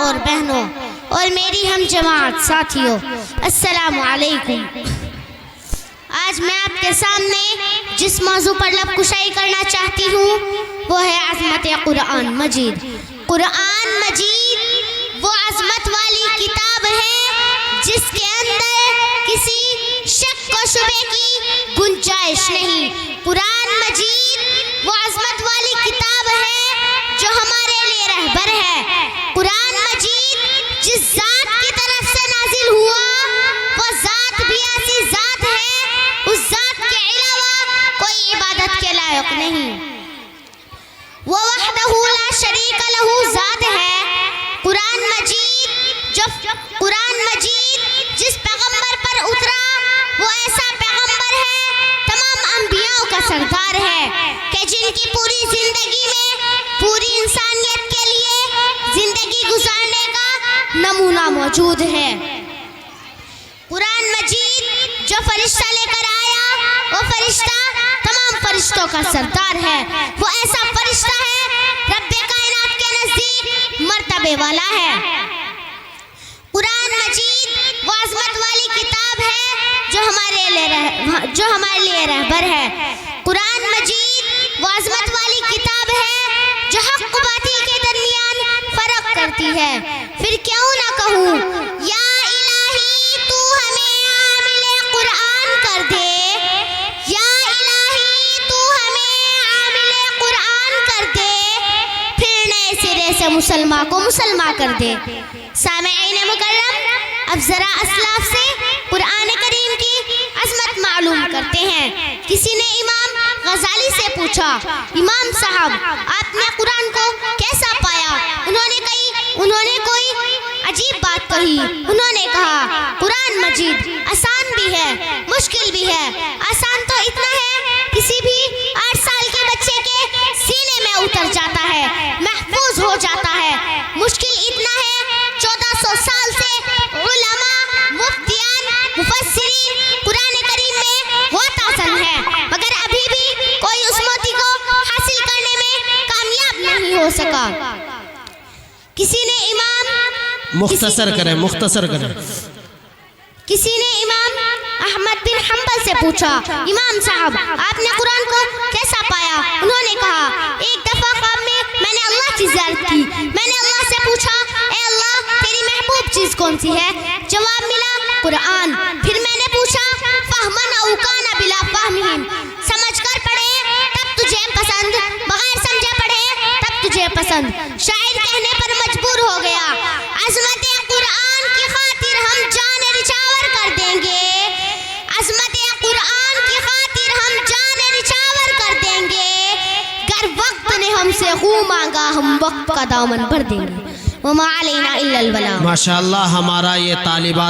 اور بہنوں اور میری ہم جماعت ساتھیوں، السلام علیکم۔ آج میں آپ کے سامنے جس موضوع پر لب کشائی کرنا چاہتی ہوں وہ ہے عظمت قرآن مجید۔ قرآن مجید وہ عظمت والی کتاب ہے جس کے اندر کسی شک و شبے کی گنجائش نہیں۔ قرآن مجید وہ عظمت والی کتاب ہے جو ہمارے لیے رہبر ہے۔ قرآن مجید جس ذات کی طرف سے نازل ہوا وہ ذات بھی ایسی ذات ہے، اس ذات کے علاوہ کوئی عبادت کے لائق نہیں، وہ وحدہ لا شریک لہ ذات ہے۔ قرآن مجید جس پیغمبر پر اترا وہ ایسا پیغمبر ہے، تمام انبیاء کا سردار ہے کہ جن کی پوری زندگی میں پوری انسانیت کے لیے زندگی گزارنے کا نمونہ موجود ہے۔ قرآن مجید جو فرشتہ لے کر آیا وہ فرشتہ تمام فرشتوں کا سردار ہے، وہ ایسا فرشتہ ہے رب کائنات کے نزدیک مرتبے والا ہے۔ قرآن مجید وہ عظمت والی کتاب ہے جو ہمارے لیے رہبر ہے۔ قرآن مجید وہ عظمت والی کتاب ہے جو حق و باطل کے درمیان فرق کرتی ہے۔ پھر کیوں نہ کہوں یا الہی تو ہمیں عامل قرآن کر دے، یا الہی تو ہمیں عامل قرآن کر دے، پھر نئے سرے سے مسلمان کو مسلمان کر دے۔ سامعین مکرم، اب ذرا اسلاف سے قرآن کریم کی عظمت معلوم کرتے ہیں۔ کسی نے امام غزالی سے پوچھا، امام صاحب آپ نے قرآن کو کیسا پایا؟ انہوں نے کوئی عجیب بات کہی۔ انہوں نے کہا قرآن مجید آسان بھی ہے مشکل بھی ہے۔ آسان تو اتنا ہے کسی بھی 8 سال کے بچے کے سینے میں اتر جاتا ہے، محفوظ ہو جاتا ہے۔ مشکل اتنا ہے 1400 سال سے علماء، مفتیان، مفسرین قرآن کریم میں غوطہ ہے، مگر ابھی بھی کوئی اس موتی کو حاصل کرنے میں کامیاب نہیں ہو سکا۔ کسی نے مختصر کریں۔ کسی نے امام احمد بن حنبل سے پوچھا، امام صاحب آپ نے قرآن کو کیسا پایا؟ انہوں نے کہا ایک دفعہ خواب میں نے اللہ کی زیارت کی، میں نے اللہ سے پوچھا اے اللہ تیری محبوب چیز کون سی ہے؟ جواب ملا قرآن۔ پھر میں نے پوچھا فہمن او کان بلا فہمہم، سمجھ کر پڑھے تب تجھے پسند، بغیر سمجھے پڑھے تب تجھے پسند۔ شاعر کہنے پر مجبور ہو گیا، عظمت قرآن کی خاطر ہم جان نچھاور کر دیں گے، عظمت قرآن کی خاطر ہم جان نچھاور کر دیں گے، گر وقت نے ہم سے خون مانگا ہم وقت کا دامن بھر دیں گے، وما علینا الا البلاغ۔ ماشاءاللہ ہمارا یہ طالبات